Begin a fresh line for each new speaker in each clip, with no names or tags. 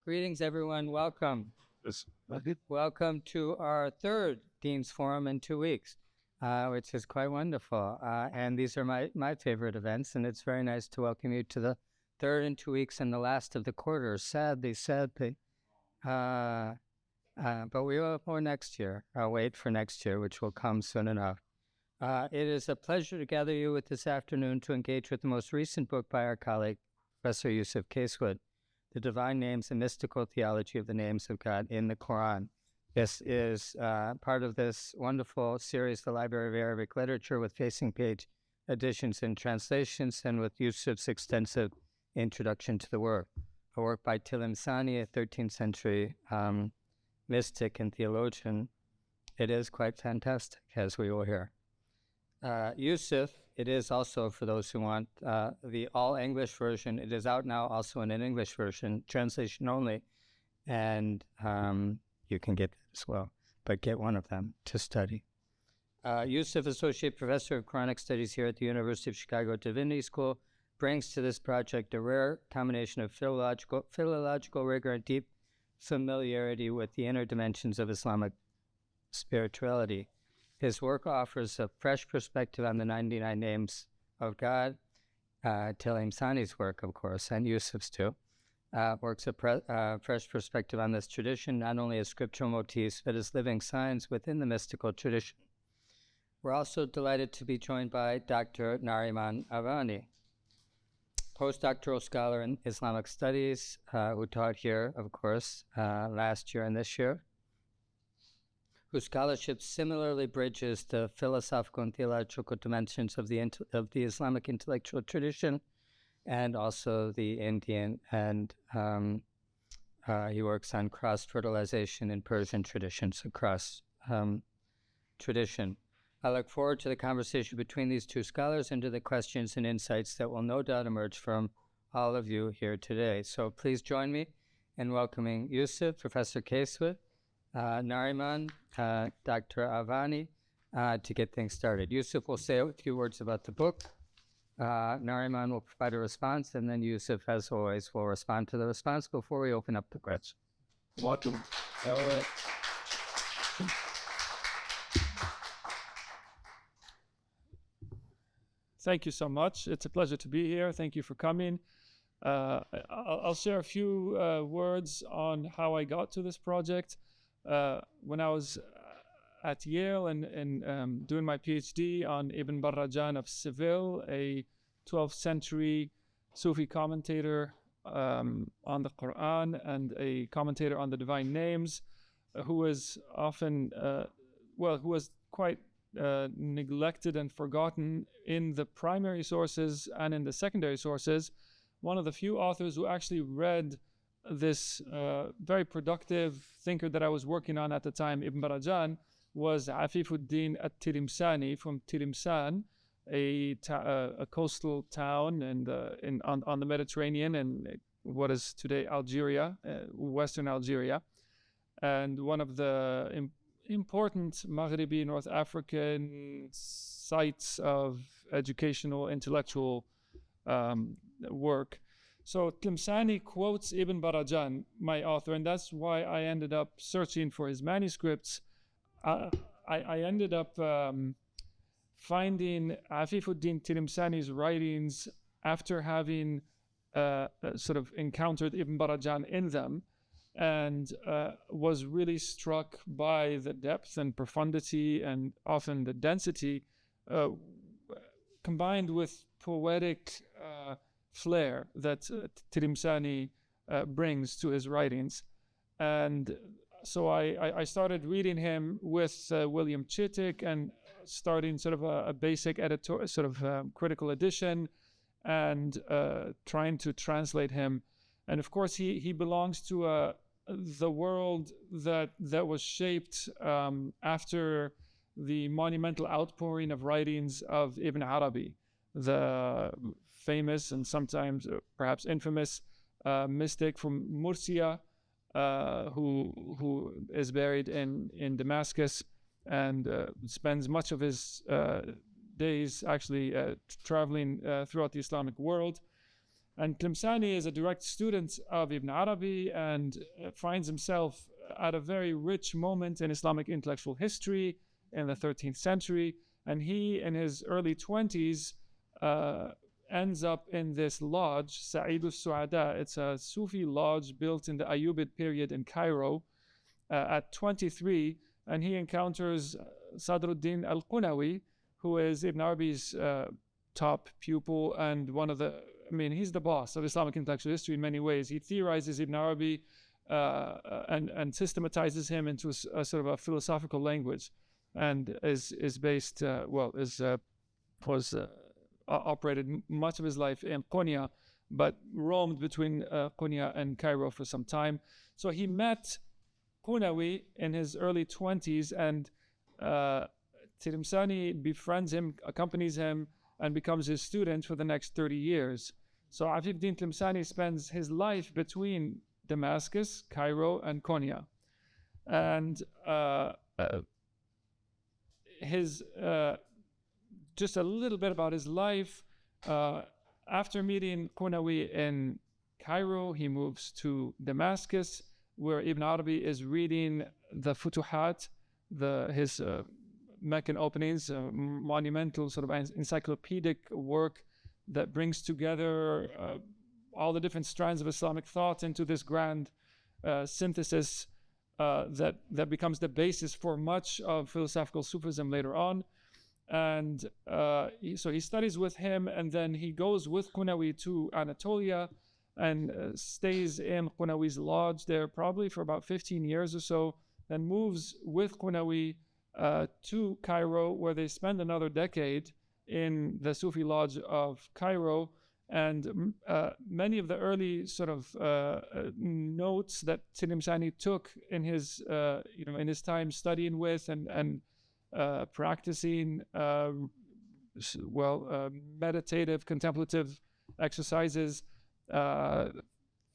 Greetings, everyone. Welcome. Welcome to our third Dean's Forum in 2 weeks, which is quite wonderful. And these are my favorite events, and it's very nice to welcome you to the third in 2 weeks and the last of the quarter. Sadly. But we will have more next year. I'll wait for next year, which will come soon enough. It is a pleasure to gather you with this afternoon to engage with the most recent book by our colleague, Professor Yousef Casewit, The Divine Names and Mystical Theology of the Names of God in the Qur'an. This is part of this wonderful series, The Library of Arabic Literature, with facing page editions and translations, and with Yousef's extensive introduction to the work. A work by Tilimsani, a 13th century mystic and theologian. It is quite fantastic, as we will hear. Yousef, it is also, for those who want the all-English version, it is out now also in an English version, translation only, and you can get that as well, but get one of them to study. Yousef, Associate Professor of Quranic Studies here at the University of Chicago Divinity School, brings to this project a rare combination of philological rigor and deep familiarity with the inner dimensions of Islamic spirituality. His work offers a fresh perspective on the 99 names of God. Tilimsani's work, of course, and Yousef's too, works a fresh perspective on this tradition, not only as scriptural motifs, but as living signs within the mystical tradition. We're also delighted to be joined by Dr. Nariman Aavani, postdoctoral scholar in Islamic studies, who taught here, of course, last year and this year, whose scholarship similarly bridges the philosophical and theological dimensions of the Islamic intellectual tradition and also the Indian, and he works on cross-fertilization in Persian traditions across tradition. I look forward to the conversation between these two scholars and to the questions and insights that will no doubt emerge from all of you here today. So please join me in welcoming Yousef, Professor Casewit, Nariman, Dr. Aavani, to get things started. Yousef will say a few words about the book. Nariman will provide a response, and then Yousef, as always, will respond to the response before we open up the questions.
Welcome. Thank you so much. It's a pleasure to be here. Thank you for coming. I'll share a few words on how I got to this project. When I was at Yale and doing my PhD on Ibn Barrajan of Seville, a 12th century Sufi commentator on the Qur'an and a commentator on the divine names, who was often, who was quite neglected and forgotten in the primary sources and in the secondary sources. One of the few authors who actually read this very productive thinker that I was working on at the time, Ibn Barrajan, was Afifuddin at-Tilimsani from Tilimsan, a coastal town on the Mediterranean and what is today Algeria, Western Algeria, and one of the important Maghribi North African sites of educational, intellectual work. So Tilimsani quotes Ibn Barrajan, my author, and that's why I ended up searching for his manuscripts. I ended up finding Afifuddin Tilimsani's writings after having sort of encountered Ibn Barrajan in them, and was really struck by the depth and profundity and often the density combined with poetic flair that Tilimsani brings to his writings. And so I started reading him with William Chittick and starting sort of a basic editor, sort of critical edition, and trying to translate him. And of course, he belongs to the world that was shaped after the monumental outpouring of writings of Ibn Arabi, the famous and sometimes perhaps infamous mystic from Murcia, who is buried in Damascus and spends much of his days actually traveling throughout the Islamic world. And Tlemceni is a direct student of Ibn Arabi and finds himself at a very rich moment in Islamic intellectual history in the 13th century. And he, in his early 20s, ends up in this lodge, Sa'id al-Su'ada. It's a Sufi lodge built in the Ayyubid period in Cairo at 23. And he encounters Sadruddin al-Qunawi, who is Ibn Arabi's top pupil and one of the, he's the boss of Islamic intellectual history in many ways. He theorizes Ibn Arabi and systematizes him into a sort of a philosophical language, and operated much of his life in Konya, but roamed between Konya and Cairo for some time. So he met Qunawi in his early 20s, and Tlemceni befriends him, accompanies him, and becomes his student for the next 30 years. So Afifuddin Tlemceni spends his life between Damascus, Cairo, and Konya. And just a little bit about his life. After meeting Qunawi in Cairo, he moves to Damascus, where Ibn Arabi is reading the Futuhat, his Meccan openings, monumental sort of encyclopedic work that brings together all the different strands of Islamic thought into this grand synthesis that becomes the basis for much of philosophical Sufism later on. And so he studies with him, and then he goes with Qunawi to Anatolia and stays in Qunawi's lodge there probably for about 15 years or so, then moves with Qunawi to Cairo, where they spend another decade in the Sufi lodge of Cairo. And many of the early sort of notes that Tlemceni took in his in his time studying with and practicing meditative, contemplative exercises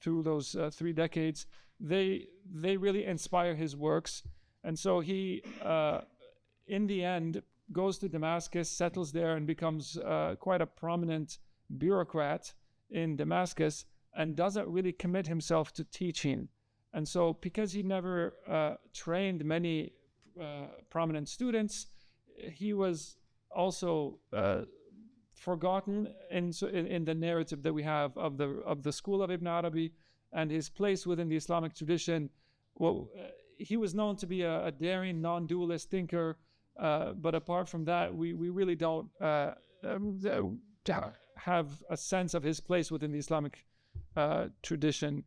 through those 3 decades, they really inspire his works. And so he, in the end, goes to Damascus, settles there, and becomes quite a prominent bureaucrat in Damascus, and doesn't really commit himself to teaching. And so because he never trained many prominent students, he was also forgotten in the narrative that we have of the school of Ibn Arabi and his place within the Islamic tradition. Well, he was known to be a daring, non-dualist thinker, but apart from that, we really don't have a sense of his place within the Islamic tradition.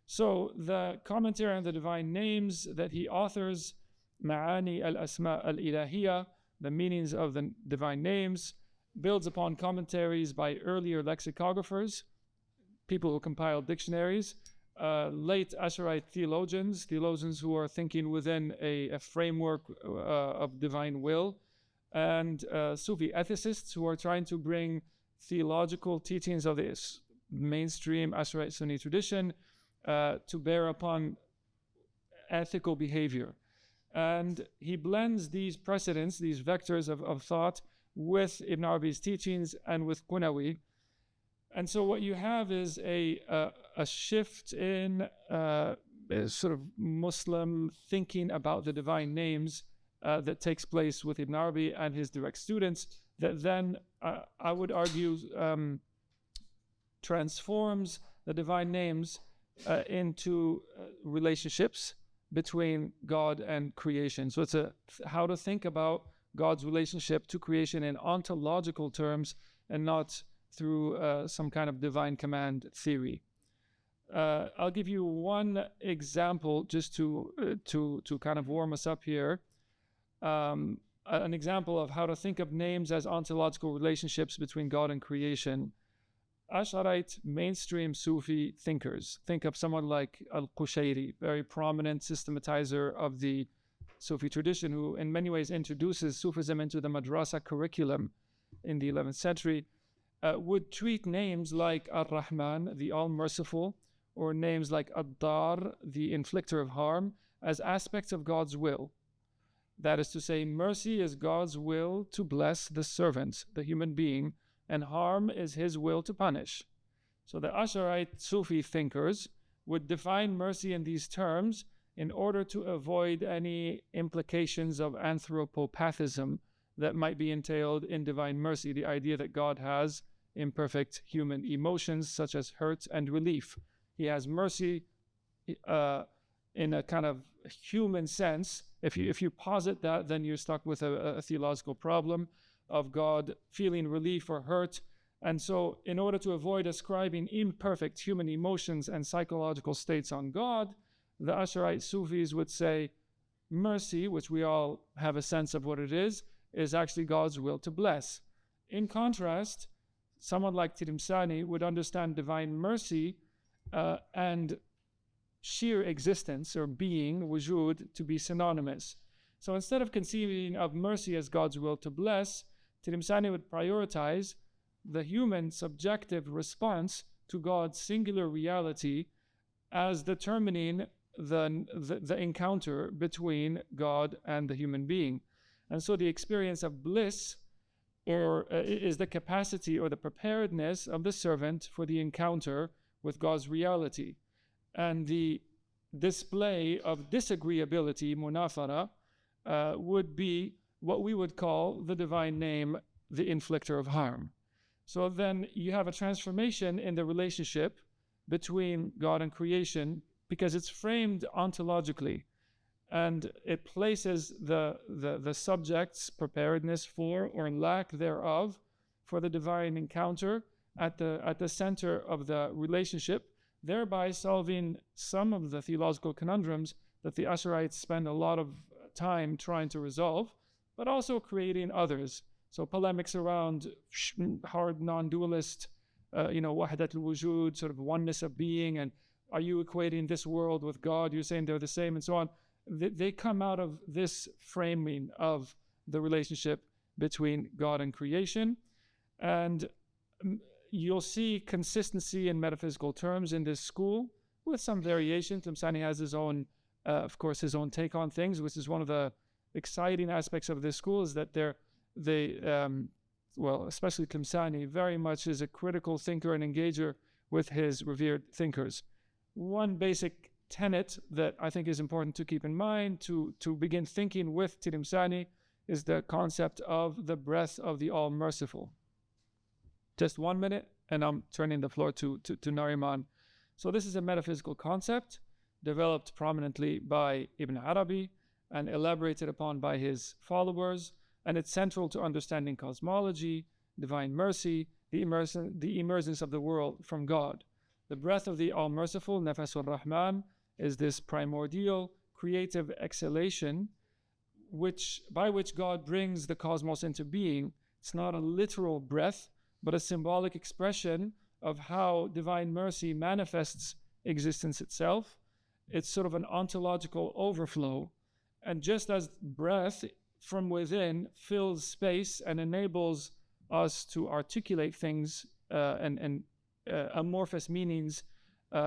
So the commentary on the divine names that he authors, Ma'ani al-Asma al-Ilahiyya, the meanings of the divine names, builds upon commentaries by earlier lexicographers, people who compiled dictionaries, late Asharite theologians who are thinking within a framework of divine will, and Sufi ethicists who are trying to bring theological teachings of the mainstream Asharite Sunni tradition to bear upon ethical behavior. And he blends these precedents, these vectors of thought, with Ibn Arabi's teachings and with Qunawi. And so what you have is a shift in sort of Muslim thinking about the divine names that takes place with Ibn Arabi and his direct students, that then I would argue transforms the divine names into relationships between God and creation. So it's how to think about God's relationship to creation in ontological terms and not through some kind of divine command theory. I'll give you one example just to kind of warm us up here. An example of how to think of names as ontological relationships between God and creation. Asharite mainstream Sufi thinkers, think of someone like Al-Qushayri, very prominent systematizer of the Sufi tradition, who in many ways introduces Sufism into the madrasa curriculum in the 11th century, would treat names like Ar-Rahman, the All-Merciful, or names like Ad-Dar, the inflictor of harm, as aspects of God's will. That is to say, mercy is God's will to bless the servant, the human being, and harm is his will to punish. So the Asharite Sufi thinkers would define mercy in these terms in order to avoid any implications of anthropopathism that might be entailed in divine mercy, the idea that God has imperfect human emotions such as hurt and relief. He has mercy in a kind of human sense. If you posit that, then you're stuck with a theological problem of God feeling relief or hurt. And so in order to avoid ascribing imperfect human emotions and psychological states on God, the Asharite Sufis would say mercy, which we all have a sense of what it is actually God's will to bless. In contrast, someone like Tilimsani would understand divine mercy and sheer existence or being, wujud, to be synonymous. So instead of conceiving of mercy as God's will to bless, Tilimsani would prioritize the human subjective response to God's singular reality as determining the encounter between God and the human being. And so the experience of bliss is the capacity or the preparedness of the servant for the encounter with God's reality. And the display of disagreeability, munafara, would be what we would call the divine name, the inflictor of harm. So then you have a transformation in the relationship between God and creation because it's framed ontologically, and it places the subject's preparedness for or lack thereof for the divine encounter at the center of the relationship, thereby solving some of the theological conundrums that the Asharites spend a lot of time trying to resolve, but also creating others. So polemics around hard non-dualist, wahdat al-wujud, sort of oneness of being, and are you equating this world with God? You're saying they're the same, and so on. They come out of this framing of the relationship between God and creation. And you'll see consistency in metaphysical terms in this school with some variation. Tilimsani has his own, of course, his own take on things, which is one of the exciting aspects of this school, is that especially Tilimsani, very much is a critical thinker and engager with his revered thinkers. One basic tenet that I think is important to keep in mind to begin thinking with Tilimsani is the concept of the breath of the All-Merciful. Just 1 minute, and I'm turning the floor to Nariman. So this is a metaphysical concept developed prominently by Ibn Arabi and elaborated upon by his followers, and it's central to understanding cosmology, divine mercy, the emergence of the world from God. The breath of the All-Merciful, Nafasul Rahman, is this primordial creative exhalation by which God brings the cosmos into being. It's not a literal breath, but a symbolic expression of how divine mercy manifests existence itself. It's sort of an ontological overflow. And just as breath from within fills space and enables us to articulate things and amorphous meanings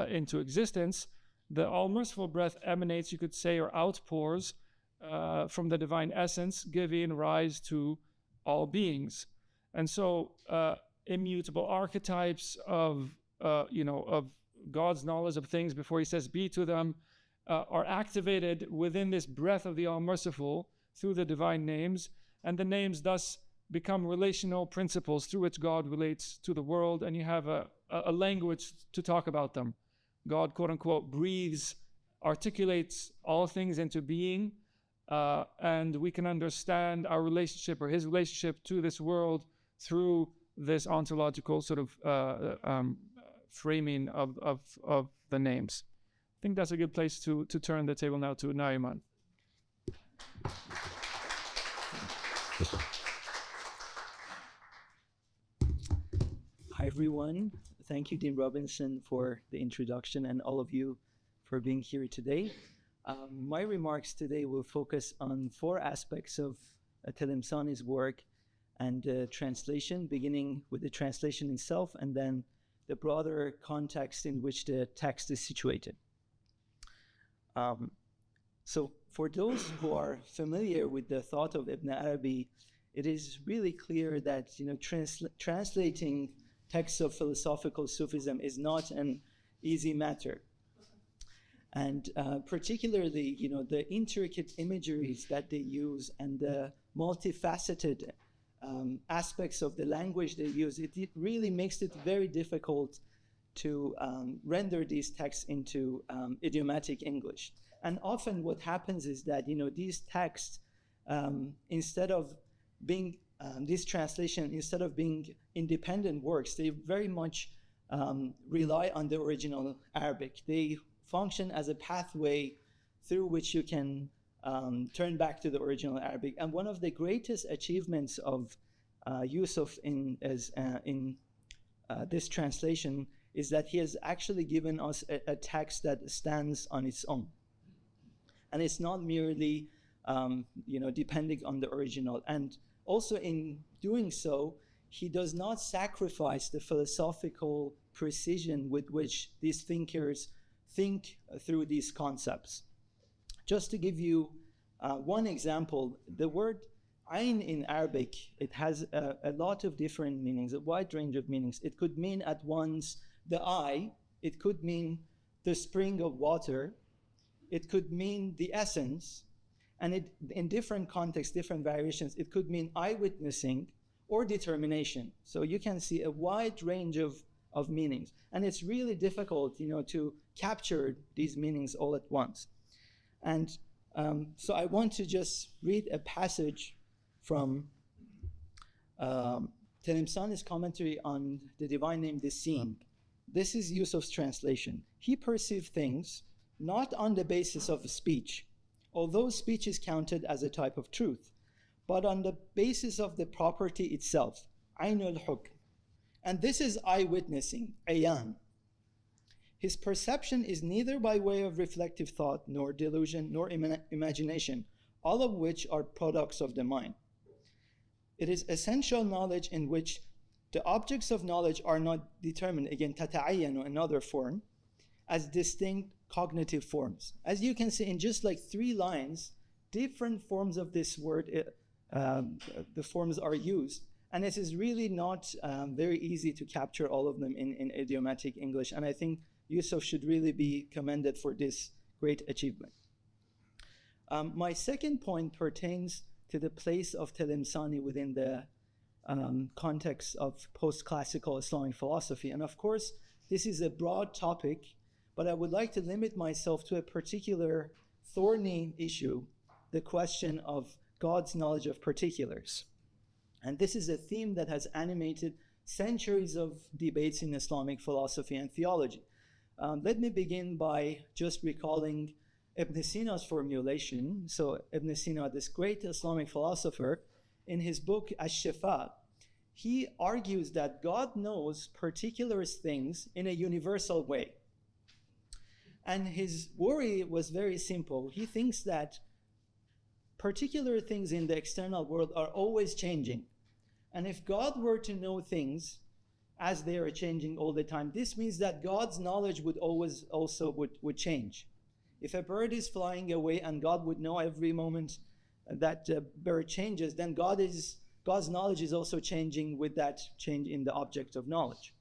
into existence, the All-Merciful breath emanates, you could say, or outpours from the divine essence, giving rise to all beings. And so immutable archetypes of God's knowledge of things before he says be to them are activated within this breath of the All-Merciful through the divine names, and the names thus become relational principles through which God relates to the world, and you have a language to talk about them. God, quote unquote, breathes, articulates all things into being, and we can understand our relationship or his relationship to this world through this ontological sort of framing of the names. I think that's a good place to turn the table now to Nariman.
Hi, everyone. Thank you, Dean Robinson, for the introduction, and all of you for being here today. My remarks today will focus on 4 aspects of Tilimsani's work and translation, beginning with the translation itself and then the broader context in which the text is situated. So for those who are familiar with the thought of Ibn Arabi, it is really clear that translating texts of philosophical Sufism is not an easy matter. And particularly, the intricate imageries that they use and the multifaceted aspects of the language they use, it really makes it very difficult to render these texts into idiomatic English. And often what happens is that, these texts, instead of being, this translation, instead of being independent works, they very much rely on the original Arabic. They function as a pathway through which you can turn back to the original Arabic. And one of the greatest achievements of Yousef in this translation is that he has actually given us a text that stands on its own. And it's not merely depending on the original. And also in doing so, he does not sacrifice the philosophical precision with which these thinkers think through these concepts. Just to give you one example, the word ayn in Arabic, it has a lot of different meanings, a wide range of meanings. It could mean at once the eye, it could mean the spring of water, it could mean the essence, and it, in different contexts, different variations, it could mean eyewitnessing or determination. So you can see a wide range of meanings. And it's really difficult, to capture these meanings all at once. And so I want to just read a passage from Talimsani's commentary on the divine name, the Seen. This is Yousef's translation. He perceived things not on the basis of speech, although speech is counted as a type of truth, but on the basis of the property itself, Ainul Hukm. And this is eyewitnessing, ayan. His perception is neither by way of reflective thought, nor delusion, nor imagination, all of which are products of the mind. It is essential knowledge in which the objects of knowledge are not determined, again, tata'ayyanu, another form, as distinct cognitive forms. As you can see in just like 3 lines, different forms of this word, the forms are used. And it is really not very easy to capture all of them in idiomatic English. And I think Yousef should really be commended for this great achievement. My second point pertains to the place of Talimsani within the context of post-classical Islamic philosophy. And of course, this is a broad topic, but I would like to limit myself to a particular thorny issue, the question of God's knowledge of particulars. And this is a theme that has animated centuries of debates in Islamic philosophy and theology. Let me begin by just recalling Ibn Sina's formulation. So Ibn Sina, this great Islamic philosopher, in his book Ash-Shifa, he argues that God knows particular things in a universal way. And his worry was very simple. He thinks that particular things in the external world are always changing. And if God were to know things as they are changing all the time, this means that God's knowledge would always also would change. If a bird is flying away and God would know every moment that bird changes, then God's knowledge is also changing with that change in the object of knowledge.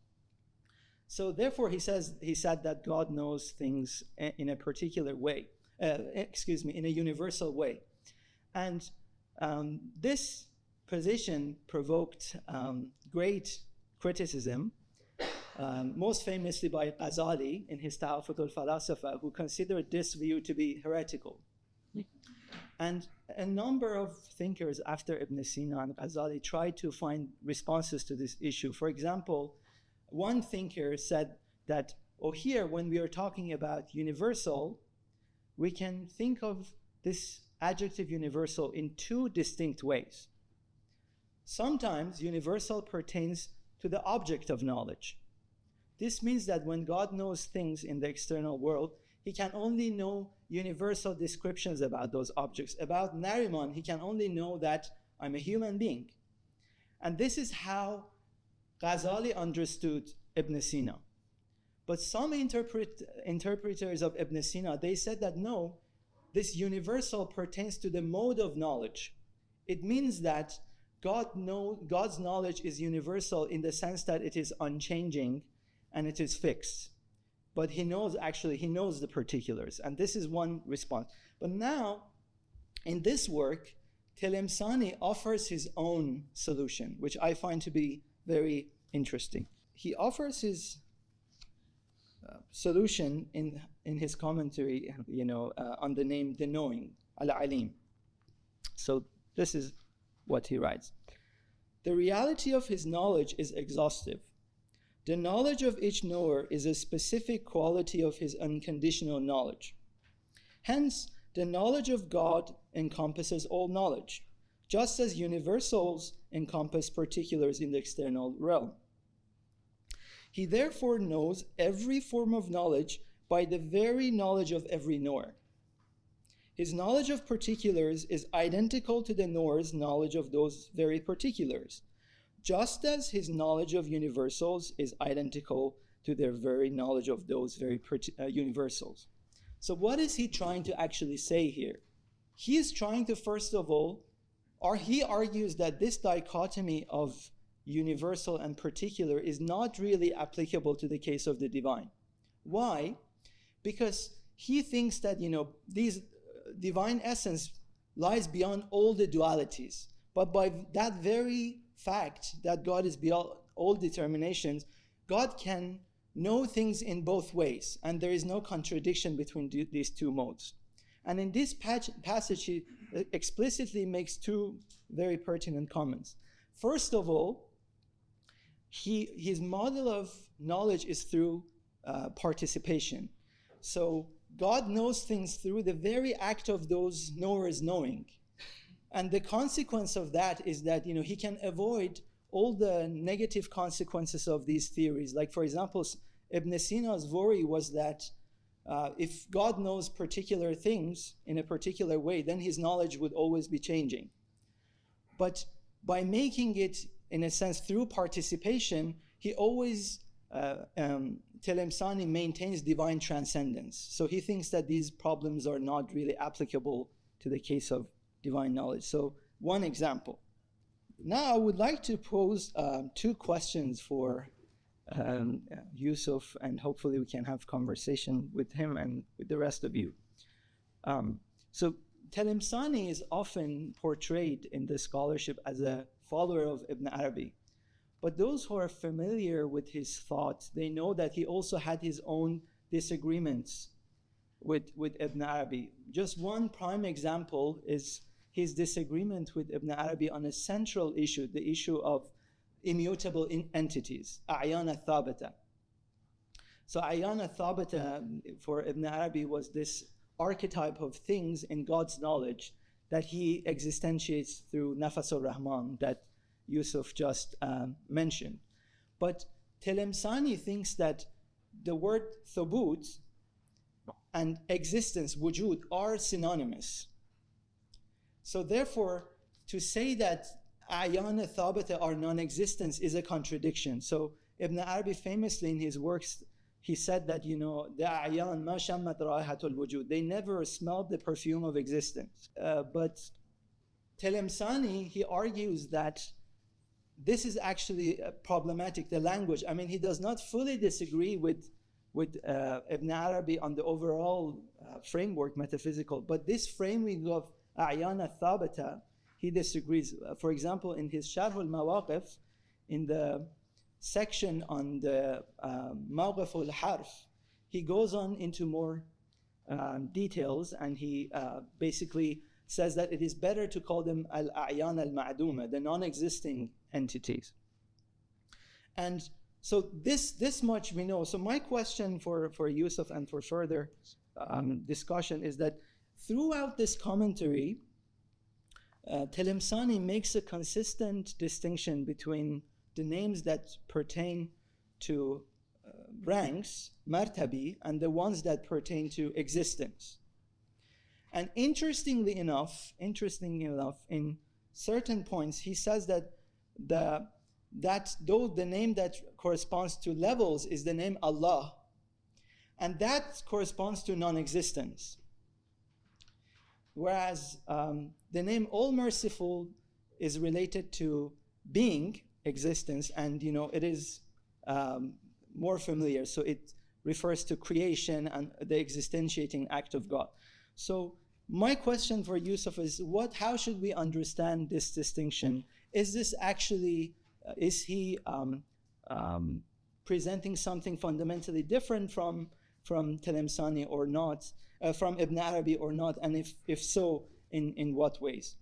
So therefore he said that God knows things in a particular way, in a universal way. And this position provoked great criticism, most famously by Ghazali in his Ta'afut al-Falasifa, who considered this view to be heretical. And a number of thinkers after Ibn Sina and Ghazali tried to find responses to this issue. For example, one thinker said that, here, when we are talking about universal, we can think of this adjective universal in 2 distinct ways. Sometimes universal pertains to the object of knowledge. This means that when God knows things in the external world, he can only know universal descriptions about those objects. About Nariman, he can only know that I'm a human being. And this is how Ghazali understood Ibn Sina. But some interpreters of Ibn Sina, they said that no, this universal pertains to the mode of knowledge. It means that God's knowledge is universal in the sense that it is unchanging and it is fixed. But he knows the particulars. And this is one response. But now, in this work, Telemsani offers his own solution, which I find to be very interesting. He offers his solution in his commentary, on the name the knowing, al-alim. So this is what he writes. The reality of his knowledge is exhaustive. The knowledge of each knower is a specific quality of his unconditional knowledge. Hence, the knowledge of God encompasses all knowledge, just as universals encompass particulars in the external realm. He therefore knows every form of knowledge by the very knowledge of every knower. His knowledge of particulars is identical to the knower's knowledge of those very particulars, just as his knowledge of universals is identical to their very knowledge of those very universals. So what is he trying to actually say here? He is trying to, first of all, he argues that this dichotomy of universal and particular is not really applicable to the case of the divine. Why? Because he thinks that, these divine essence lies beyond all the dualities. But by that very fact that God is beyond all determinations, God can know things in both ways, and there is no contradiction between these two modes. And in this passage, he explicitly makes two very pertinent comments. First of all, his model of knowledge is through participation. So God knows things through the very act of those knowers knowing. And the consequence of that is that, he can avoid all the negative consequences of these theories. Like, for example, Ibn Sina's worry was that if God knows particular things in a particular way, then his knowledge would always be changing. But by making it, in a sense, through participation, he always, Telemsani maintains divine transcendence. So he thinks that these problems are not really applicable to the case of divine knowledge. So one example. Now I would like to pose two questions for Yousef, and hopefully we can have conversation with him and with the rest of you. So Telemsani is often portrayed in the scholarship as a follower of Ibn Arabi. But those who are familiar with his thoughts, they know that he also had his own disagreements with Ibn Arabi. Just one prime example is his disagreement with Ibn Arabi on a central issue, the issue of immutable entities, a'yan al-thabita. So a'yan al-thabita for Ibn Arabi was this archetype of things in God's knowledge that he existentiates through Nafas al-Rahman that Yousef just mentioned. But Telemsani thinks that the word thubut and existence, wujud, are synonymous. So therefore, to say that a'yan al-thabita are non-existence is a contradiction. So Ibn Arabi famously in his works, he said that, the a'yan ma shammat raihatul wujud, they never smelled the perfume of existence. But Telemsani, he argues that this is actually problematic, the language. I mean, he does not fully disagree with Ibn Arabi on the overall framework, metaphysical, but this framing of a'yan al-thabita, he disagrees. For example, in his Sharh al-Mawaqif, in the section on the Mawqif al-Harf, he goes on into more details, and he basically says that it is better to call them al-a'yan al-ma'duma, the non-existing entities. And so this much we know. So my question for Yousef and for further discussion is that throughout this commentary, Telemsani makes a consistent distinction between the names that pertain to ranks, martabi, and the ones that pertain to existence. And interestingly enough, in certain points, he says that the name that corresponds to levels is the name Allah, and that corresponds to non-existence. Whereas the name All-Merciful is related to being, existence, and it is more familiar. So it refers to creation and the existentiating act of God. So my question for Yousef is, how should we understand this distinction? Is this actually, is he presenting something fundamentally different from Tilimsani or not, from Ibn Arabi or not, and if so, in what ways?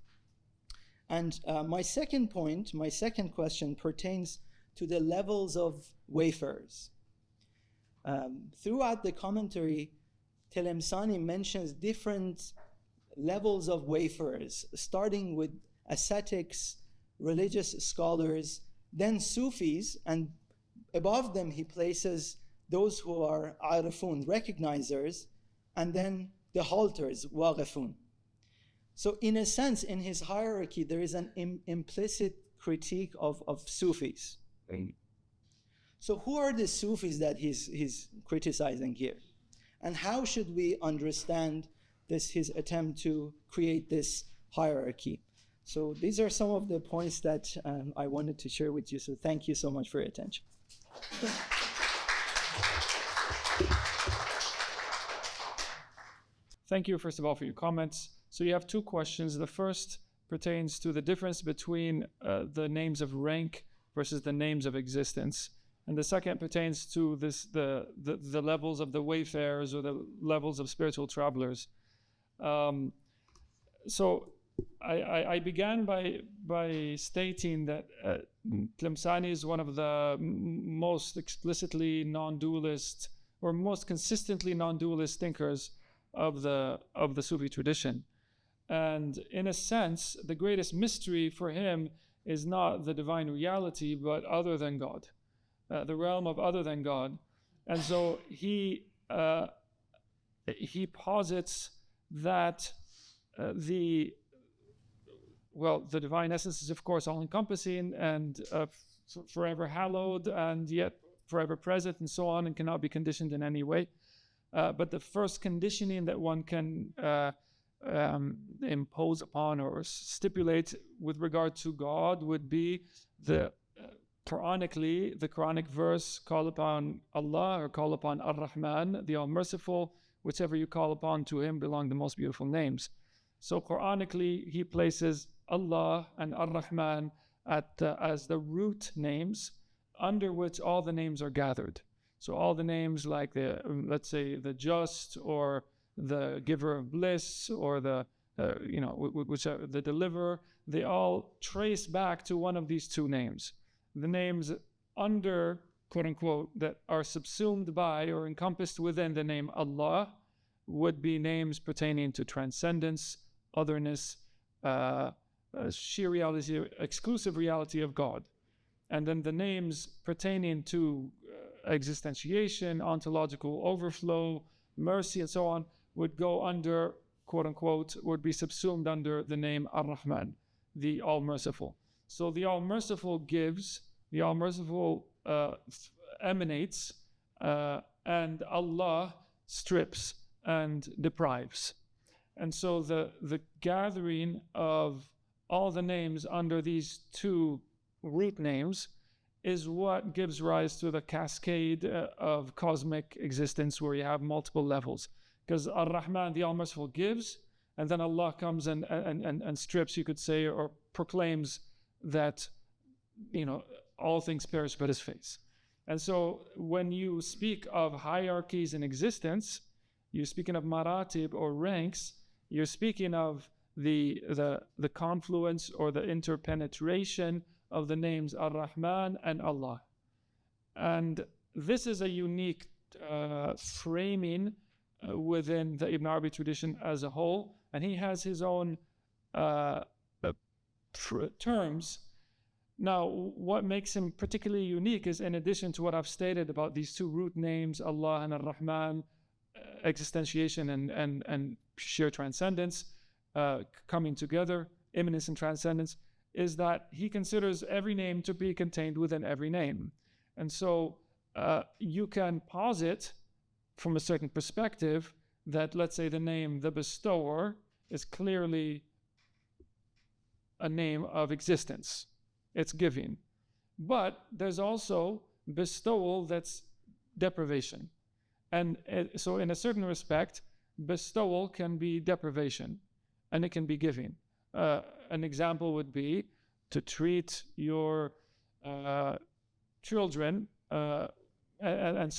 And my second question pertains to the levels of wayfarers. Throughout the commentary, Tilimsani mentions different levels of wayfarers, starting with ascetics, religious scholars, then Sufis, and above them he places those who are arifun, recognizers, and then the halters, waqifun. So in a sense, in his hierarchy, there is an implicit critique of Sufis. So who are the Sufis that he's criticizing here? And how should we understand his attempt to create this hierarchy? So these are some of the points that I wanted to share with you. So thank you so much for your attention.
Thank you, first of all, for your comments. So you have two questions. The first pertains to the difference between the names of rank versus the names of existence. And the second pertains to the levels of the wayfarers or the levels of spiritual travelers. So I began by stating that Tilimsani is one of the most explicitly non-dualist or most consistently non-dualist thinkers of the Sufi tradition. And in a sense, the greatest mystery for him is not the divine reality, but other than God, the realm of other than God. And so he posits that the divine essence is, of course, all-encompassing and forever hallowed and yet forever present and so on, and cannot be conditioned in any way. But the first conditioning that one can impose upon or stipulate with regard to God would be the Quranic verse, call upon Allah or call upon Ar-Rahman, the All-Merciful. Whichever you call upon, to him belong the most beautiful names. So Quranically, he places Allah and Ar-Rahman as the root names under which all the names are gathered. So all the names like let's say the just or the giver of bliss or the deliverer, they all trace back to one of these two names. The names under, quote unquote, that are subsumed by or encompassed within the name Allah would be names pertaining to transcendence, otherness, sheer reality, exclusive reality of God. And then the names pertaining to existentiation, ontological overflow, mercy, and so on would go under, quote unquote, would be subsumed under the name Ar-Rahman, the All-Merciful. So the All-Merciful gives, the All-Merciful emanates, and Allah strips and deprives. And so the gathering of all the names under these two root names is what gives rise to the cascade of cosmic existence where you have multiple levels. Because Ar-Rahman, the All-Merciful, gives, and then Allah comes and strips, you could say, or proclaims that, all things perish but his face. And so when you speak of hierarchies in existence, you're speaking of maratib or ranks, you're speaking of the confluence or the interpenetration of the names Ar-Rahman and Allah. And this is a unique framing within the Ibn Arabi tradition as a whole, and he has his own terms. Now, what makes him particularly unique is, in addition to what I've stated about these two root names, Allah and Ar-Rahman, existentiation and sheer transcendence coming together, immanence and transcendence, is that he considers every name to be contained within every name. And so you can posit from a certain perspective that, let's say, the name the bestower is clearly a name of existence. It's giving. But there's also bestowal that's deprivation. And so in a certain respect, bestowal can be deprivation, and it can be giving. An example would be to treat your children and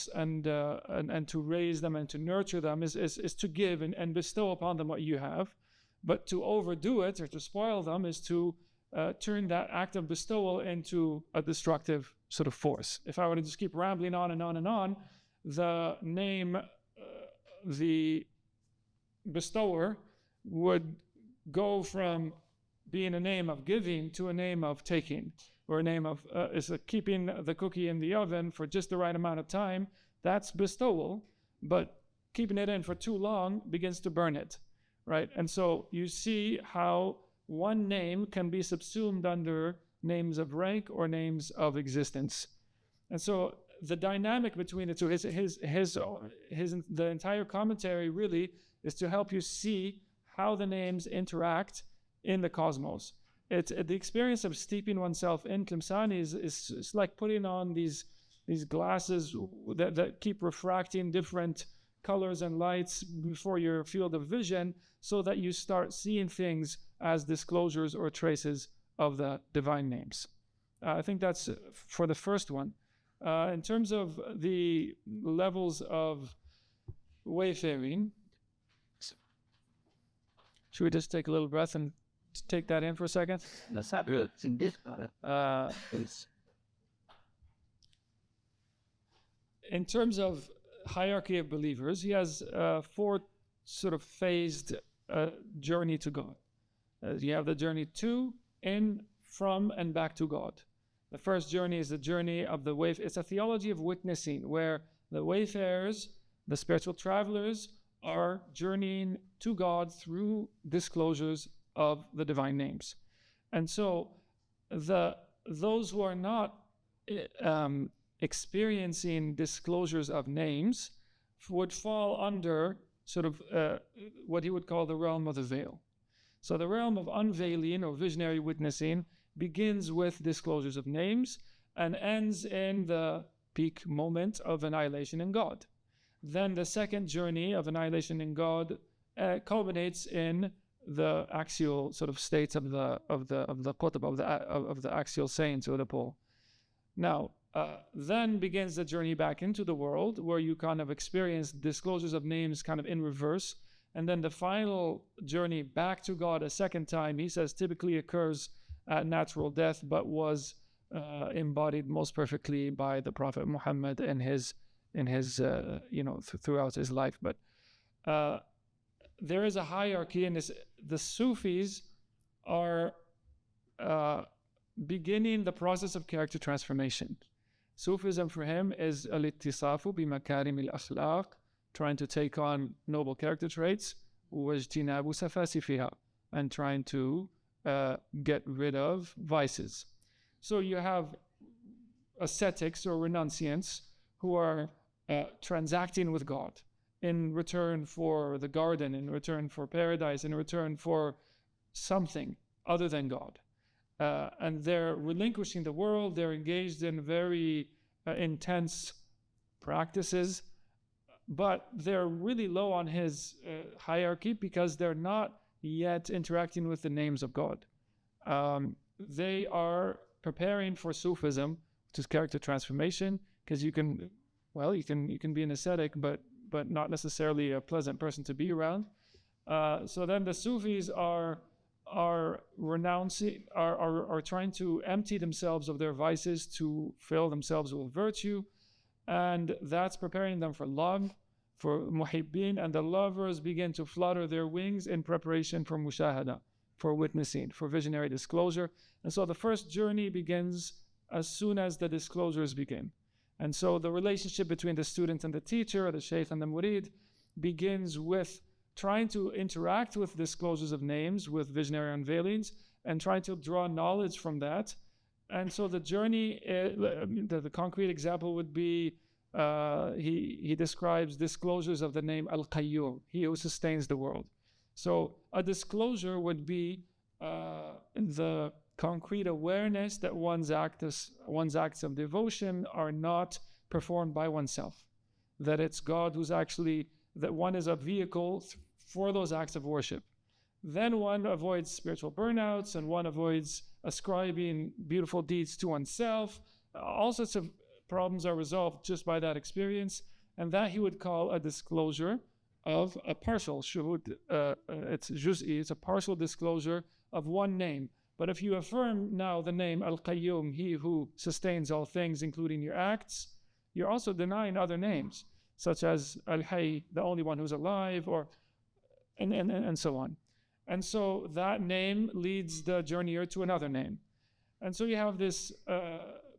to raise them and to nurture them is to give and bestow upon them what you have. But to overdo it or to spoil them is to turn that act of bestowal into a destructive sort of force. If I were to just keep rambling on and on and on, the name, the bestower would go from being a name of giving to a name of taking, or a name of keeping the cookie in the oven for just the right amount of time. That's bestowal, but keeping it in for too long begins to burn it, right? And so you see how one name can be subsumed under names of rank or names of existence. And so the dynamic between the two, the entire commentary really is to help you see how the names interact in the cosmos. It's the experience of steeping oneself in Tlimsani is like putting on these glasses that keep refracting different colors and lights before your field of vision, so that you start seeing things as disclosures or traces of the divine names. I think that's for the first one. In terms of the levels of wayfaring, should we just take a little breath and take that in for a second? In terms of hierarchy of believers, he has four sort of phased journey to God. You have the journey to, in, from, and back to God. The first journey is the journey of the wayfarer. It's a theology of witnessing, where the wayfarers, the spiritual travelers, are journeying to God through disclosures of the divine names. And so those who are not experiencing disclosures of names would fall under sort of what he would call the realm of the veil. So the realm of unveiling or visionary witnessing begins with disclosures of names and ends in the peak moment of annihilation in God. Then the second journey of annihilation in God culminates in the axial sort of states of the qutb, of the axial saints or the pole. Now, then begins the journey back into the world, where you kind of experience disclosures of names kind of in reverse. And then the final journey back to God a second time, he says, typically occurs at natural death, but was embodied most perfectly by the Prophet Muhammad in his throughout his life. But there is a hierarchy in this. The Sufis are beginning the process of character transformation. Sufism for him is al-ittisafu bi makarim al-akhlaq, trying to take on noble character traits, wajtinabu safasifiha, and trying to get rid of vices. So you have ascetics or renunciants who are transacting with God in return for the garden, in return for paradise, in return for something other than God. And they're relinquishing the world. They're engaged in very intense practices, but they're really low on his hierarchy because they're not yet interacting with the names of God. They are preparing for Sufism, which is character transformation, because you can be an ascetic, but not necessarily a pleasant person to be around. So then the Sufis are renouncing, are trying to empty themselves of their vices to fill themselves with virtue, and that's preparing them for love, for muhibbin, and the lovers begin to flutter their wings in preparation for mushahada, for witnessing, for visionary disclosure. And so the first journey begins as soon as the disclosures begin. And so the relationship between the student and the teacher, or the shaykh and the murid, begins with trying to interact with disclosures of names, with visionary unveilings, and trying to draw knowledge from that. And so the journey, the concrete example would be, he describes disclosures of the name Al-Qayyum, he who sustains the world. So a disclosure would be the concrete awareness that one's acts of devotion are not performed by oneself, that it's God who's actually, that one is a vehicle for those acts of worship. Then one avoids spiritual burnouts, and one avoids ascribing beautiful deeds to oneself. All sorts of problems are resolved just by that experience, and that he would call a disclosure of a partial shuhud. It's juz'i, it's a partial disclosure of one name. But if you affirm now the name Al-Qayyum, he who sustains all things, including your acts, you're also denying other names, such as Al-Hayy, the only one who's alive, or and so on. And so that name leads the journeyer to another name. And so you have this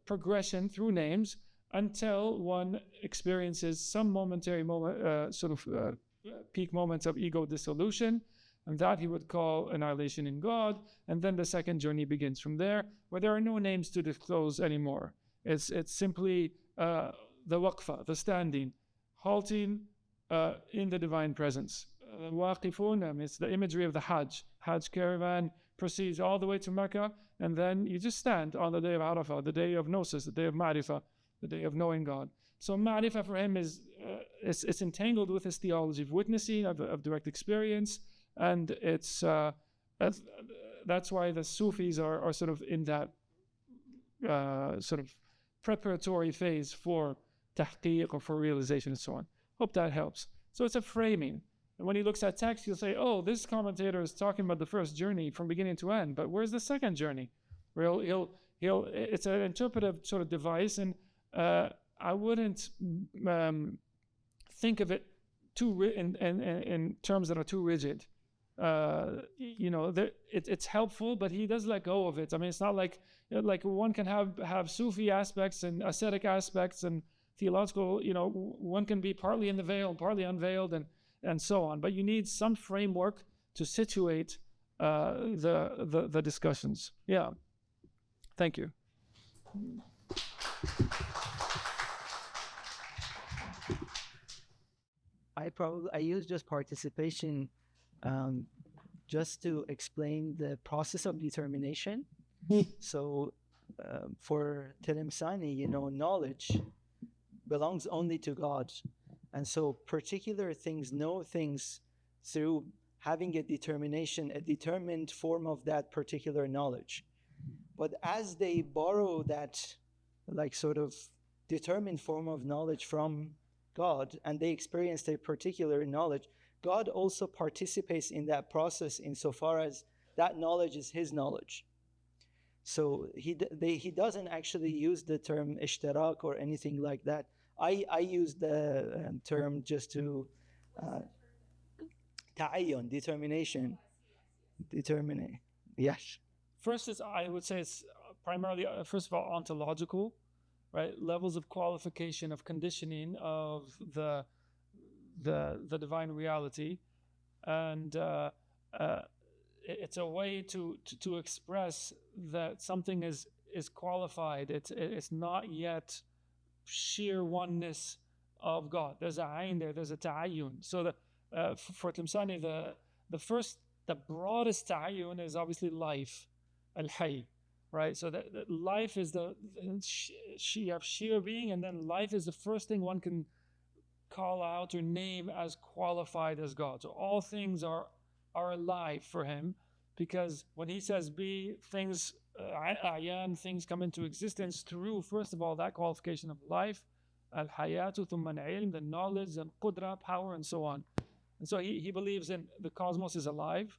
progression through names until one experiences some momentary peak moments of ego dissolution, and that he would call annihilation in God. And then the second journey begins from there, where there are no names to disclose anymore. It's simply the waqfa, the standing, halting in the divine presence. Waqifun, it's the imagery of the Hajj. Hajj caravan proceeds all the way to Mecca, and then you just stand on the day of Arafah, the day of Gnosis, the day of Ma'rifah, the day of knowing God. So Ma'rifah for him is it's entangled with his theology of witnessing, of direct experience, and it's that's why the Sufis are sort of in that sort of preparatory phase for tahqiq or for realization and so on. Hope that helps. So it's a framing. And when he looks at text, he'll say, oh, this commentator is talking about the first journey from beginning to end, but where's the second journey? Where it's an interpretive sort of device, and I wouldn't think of it in terms that are too rigid. It's helpful, but he does let go of it. I mean, it's not like one can have Sufi aspects and ascetic aspects and theological, one can be partly in the veil, partly unveiled, and so on. But you need some framework to situate the discussions. Yeah. Thank you.
I use just participation just to explain the process of determination. So for Tilimsani, knowledge belongs only to God. And so particular things know things through having a determined form of that particular knowledge. But as they borrow that sort of determined form of knowledge from God, and they experience their particular knowledge, God also participates in that process insofar as that knowledge is his knowledge. So he doesn't actually use the term ishtirak or anything like that. I use the term just to ta'ayyun, determination. Yes.
First, I would say it's primarily, first of all, ontological, right? Levels of qualification, of conditioning of the divine reality, and it's a way to express that something is qualified. It's not yet sheer oneness of God. There's a ayn there. There's a ta'ayyun. So for Tlimsani, the broadest ta'ayyun is obviously life, al-hayy, right? So that life is the sheer being, and then life is the first thing one can call out or name as qualified as God. So all things are alive for him, because when he says be, things ayan, things come into existence through, first of all, that qualification of life, al-hayatu thumma al-ilm, the knowledge and qudra, power, and so on. And so he believes in the cosmos is alive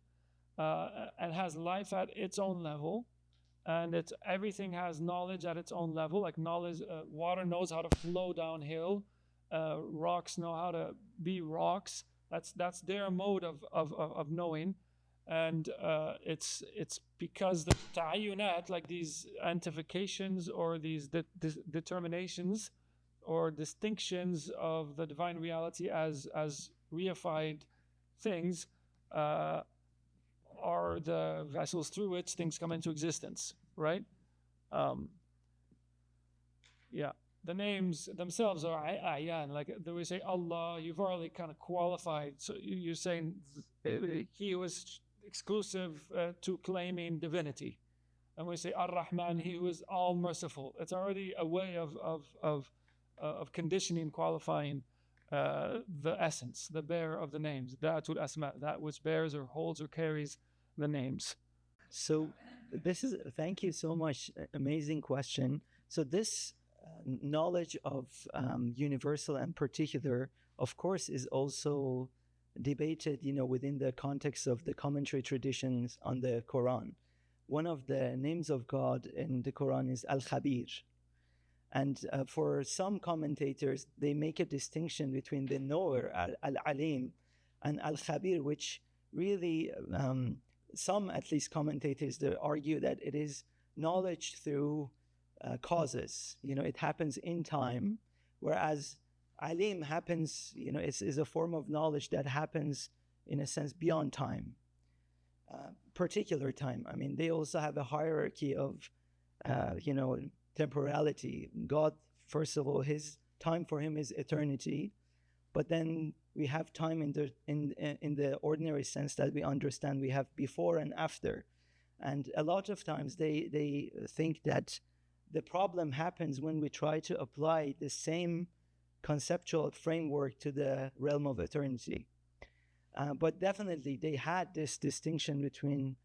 and has life at its own level, and everything has knowledge at its own level. Like knowledge, water knows how to flow downhill, rocks know how to be rocks. That's their mode of knowing. And it's because the ta'ayyunat, like these identifications or these determinations or distinctions of the divine reality as reified things, are the vessels through which things come into existence, right? Yeah. The names themselves are ayan, like the way we say Allah, you've already kind of qualified. So you're saying he exclusive to claiming divinity. And we say Ar-Rahman, he was all merciful. It's already a way of conditioning, qualifying the essence, the bearer of the names, Datul Asma, that which bears or holds or carries the names.
So thank you so much. Amazing question. So this knowledge of universal and particular, of course, is also debated, within the context of the commentary traditions on the Quran. One of the names of God in the Quran is Al-Khabir. And for some commentators, they make a distinction between the knower, Al-Alim, and Al-Khabir, which really, some at least commentators, they argue that it is knowledge through causes. It happens in time, whereas Alim happens, is a form of knowledge that happens, in a sense, beyond time. Particular time. I mean, they also have a hierarchy of, temporality. God, first of all, his time for him is eternity, but then we have time in the ordinary sense that we understand. We have before and after, and a lot of times they think that the problem happens when we try to apply the same conceptual framework to the realm of eternity. But definitely they had this distinction between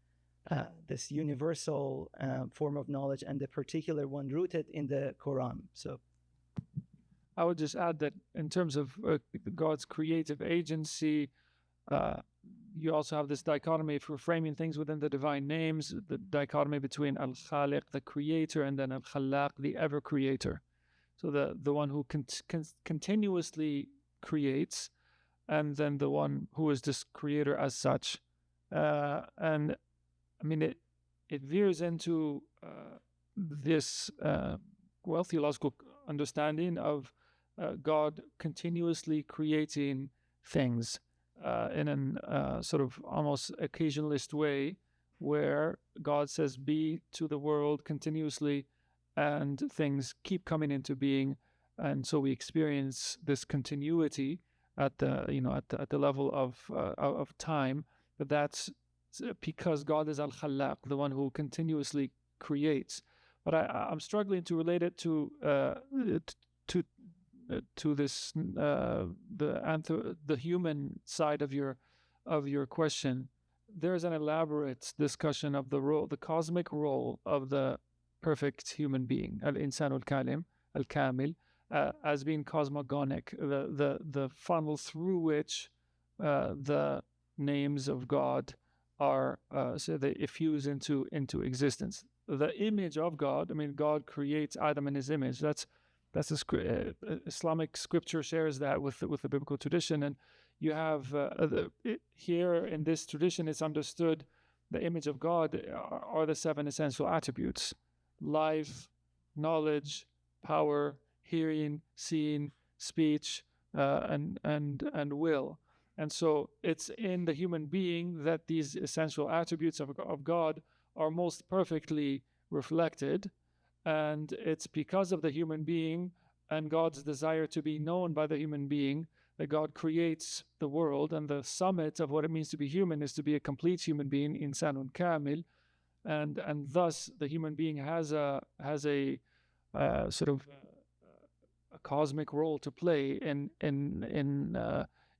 this universal form of knowledge and the particular one rooted in the Quran. So
I would just add that in terms of God's creative agency, you also have this dichotomy for framing things within the divine names, the dichotomy between Al-Khaliq, the creator, and then Al-Khallaq, the ever-creator. So the one who continuously creates, and then the one who is this creator as such. And I mean, it veers into this theological understanding of God continuously creating things in an sort of almost occasionalist way, where God says, be to the world continuously, and things keep coming into being. And so we experience this continuity at the level of time, but that's because God is Al-Khallaq, the one who continuously creates. But I'm struggling to relate it to this the human side of your question. There's an elaborate discussion of the cosmic role of the perfect human being, Al-Insan Al-Kalim, Al-Kamil, as being cosmogonic, the funnel through which the names of God are so they effuse into existence. The image of God, I mean, God creates Adam in his image. That's Islamic scripture shares that with the biblical tradition, and you have here in this tradition, it's understood the image of God are the 7 essential attributes: life, knowledge, power, hearing, seeing, speech, and will. And so it's in the human being that these essential attributes of God are most perfectly reflected. And it's because of the human being and God's desire to be known by the human being that God creates the world. And the summit of what it means to be human is to be a complete human being, insanun kamil. And thus the human being has a sort of a cosmic role to play in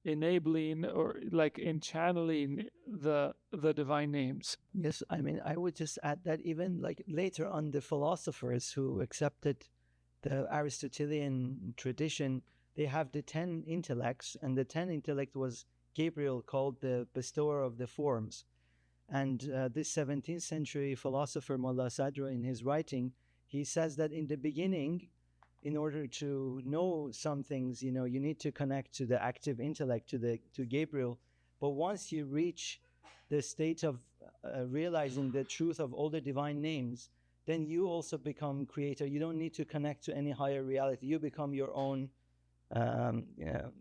enabling, or like in channeling the divine names.
yes, I mean, I would just add that even like later on, the philosophers who accepted the Aristotelian tradition, they have the 10 intellects, and the 10 intellect was Gabriel called the bestower of the forms. And this 17th century philosopher Mullah Sadra, in his writing, he says that in the beginning, in order to know some things, you need to connect to the active intellect, to Gabriel. But once you reach the state of realizing the truth of all the divine names, then you also become creator. You don't need to connect to any higher reality. You become your own.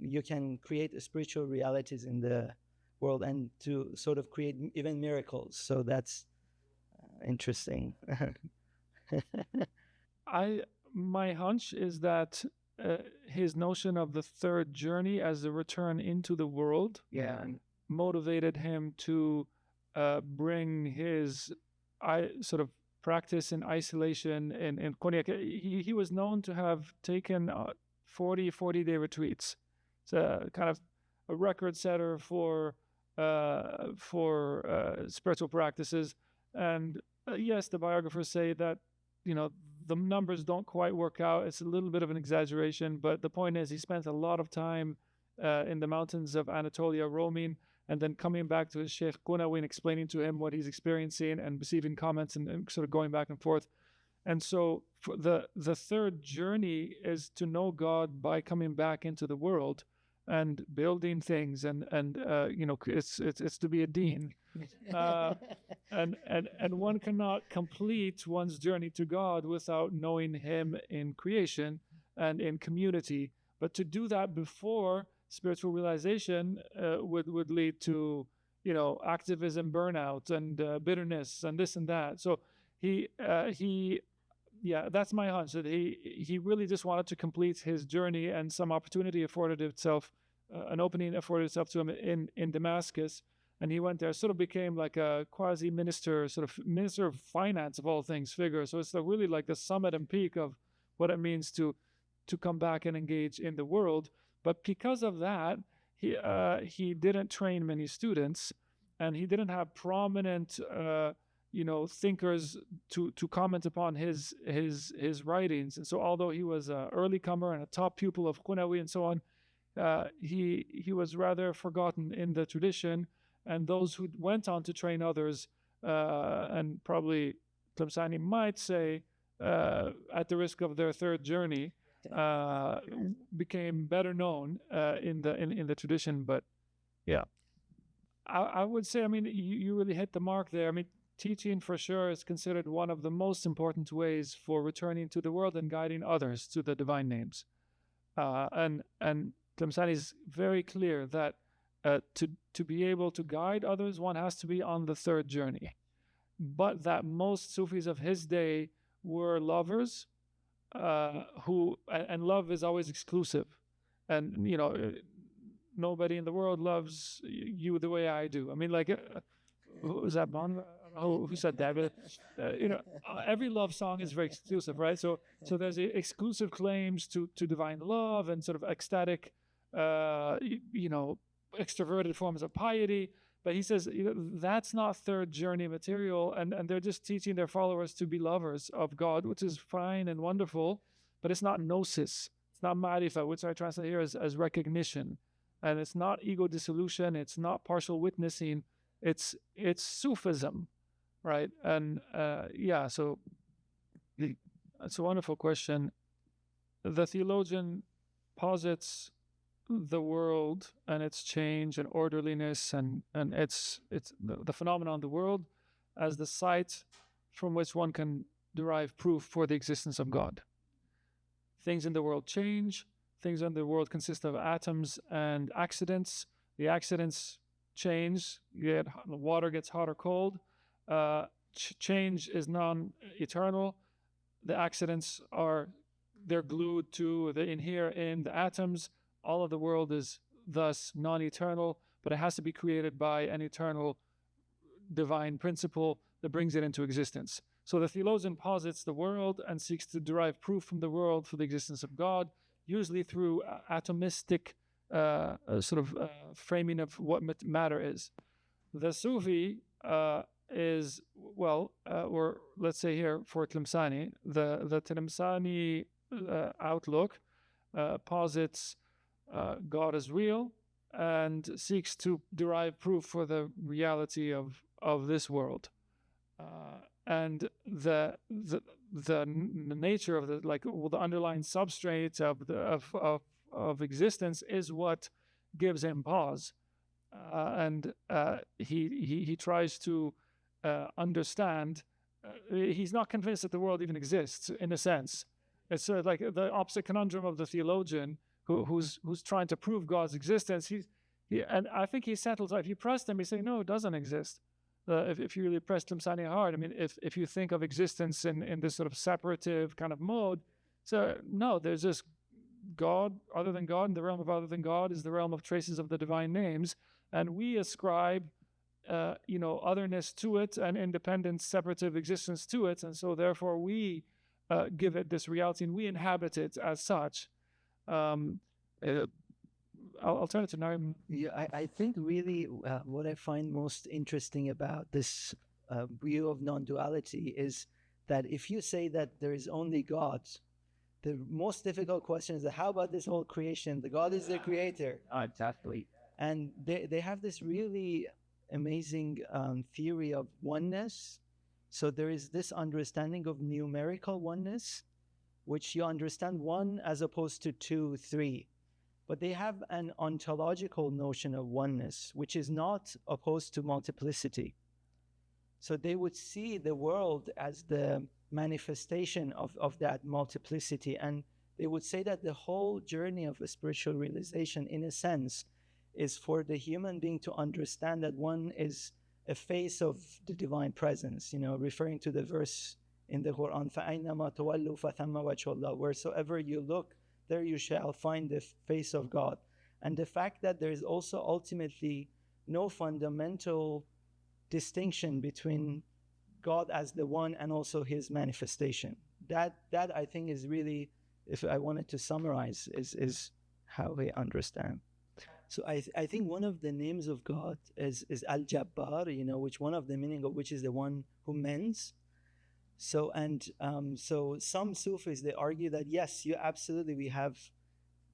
You can create spiritual realities in the world and to sort of create even miracles. So that's interesting.
My hunch is that his notion of the third journey as the return into the world
Yeah.
motivated him to bring his sort of practice in isolation in Qur'anic. He was known to have taken 40-day retreats. It's a kind of a record setter for spiritual practices. And yes, the biographers say that, the numbers don't quite work out. It's a little bit of an exaggeration, but the point is he spent a lot of time in the mountains of Anatolia roaming, and then coming back to his Sheikh Qunawi and explaining to him what he's experiencing and receiving comments and sort of going back and forth. And so for the third journey is to know God by coming back into the world and building things, and it's to be a deen. And one cannot complete one's journey to God without knowing Him in creation and in community. But to do that before spiritual realization would lead to, activism, burnout, and bitterness, and this and that. So that's my hunch, that he really just wanted to complete his journey, and some opportunity afforded itself, an opening afforded itself to him in Damascus. And he went there, sort of became like a quasi-minister, sort of minister of finance of all things figure. So it's really like the summit and peak of what it means to come back and engage in the world. But because of that, he didn't train many students, and he didn't have prominent thinkers to comment upon his writings. And so although he was an early comer and a top pupil of Qunawi and so on, he was rather forgotten in the tradition. And those who went on to train others, and probably Tlemceni might say, at the risk of their third journey, became better known in the tradition. But yeah, I would say, you really hit the mark there. Teaching for sure is considered one of the most important ways for returning to the world and guiding others to the divine names. And Tlemceni is very clear that to be able to guide others, one has to be on the third journey. But that most Sufis of his day were lovers, and love is always exclusive. And, nobody in the world loves you the way I do. Who was that, Bond? Who said that? But, every love song is very exclusive, right? So there's exclusive claims to divine love and sort of ecstatic, extroverted forms of piety. But he says that's not third journey material, and they're just teaching their followers to be lovers of God, which is fine and wonderful, but it's not gnosis, it's not ma'rifah, which I translate here as recognition, and it's not ego dissolution, it's not partial witnessing, it's Sufism, right? And so it's a wonderful question. The theologian posits the world and its change and orderliness and it's the phenomenon of the world as the site from which one can derive proof for the existence of God. Things in the world change. Things in the world consist of atoms and accidents. The accidents change. Water gets hot or cold. Change is non-eternal. The accidents they're glued to, they inhere in the atoms. All of the world is thus non-eternal, but it has to be created by an eternal divine principle that brings it into existence. So the theologian posits the world and seeks to derive proof from the world for the existence of God, usually through atomistic framing of what matter is. The Sufi is, or let's say here for Tlemceni, the Tlemceni outlook posits God is real and seeks to derive proof for the reality of this world, and the nature of the underlying substrate of existence is what gives him pause, and he tries to understand. He's not convinced that the world even exists in a sense. It's sort of like the opposite conundrum of the theologian who's trying to prove God's existence. And I think he settles. If you press them, he say, no, it doesn't exist. If you really press Tlemceni hard, if you think of existence in this sort of separative kind of mode, so no, there's just God, other than God, and the realm of other than God is the realm of traces of the divine names, and we ascribe otherness to it and independent, separative existence to it, and so therefore we give it this reality and we inhabit it as such. I'll turn it to Nariman.
Yeah, I think really what I find most interesting about this view of non-duality is that if you say that there is only God, the most difficult question is how about this whole creation? The God is the creator.
Exactly.
And they have this really amazing theory of oneness. So there is this understanding of numerical oneness, which you understand one as opposed to two, three. But they have an ontological notion of oneness, which is not opposed to multiplicity. So they would see the world as the manifestation of that multiplicity. And they would say that the whole journey of a spiritual realization, in a sense, is for the human being to understand that one is a face of the divine presence, referring to the verse in the Qur'an, فَأَيْنَمَا تُوَلُّوا فَثَمَّ وَجْهُ اللَّهِ, wheresoever you look, there you shall find the face of God. And the fact that there is also ultimately no fundamental distinction between God as the one and also his manifestation. That I think is really, if I wanted to summarize, is how we understand. So I think one of the names of God is Al-Jabbar, which one of the meaning of which is the one who mends. So some Sufis, they argue that yes, we have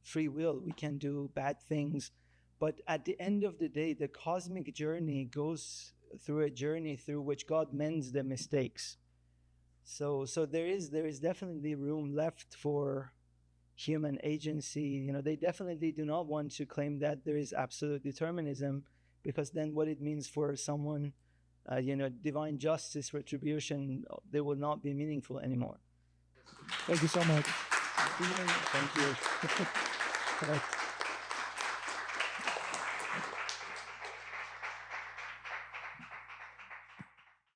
free will, we can do bad things, but at the end of the day, the cosmic journey goes through a journey through which God mends the mistakes. So there is definitely room left for human agency. They definitely do not want to claim that there is absolute determinism, because then what it means for someone, divine justice, retribution, they will not be meaningful anymore.
Thank you so much.
Thank you.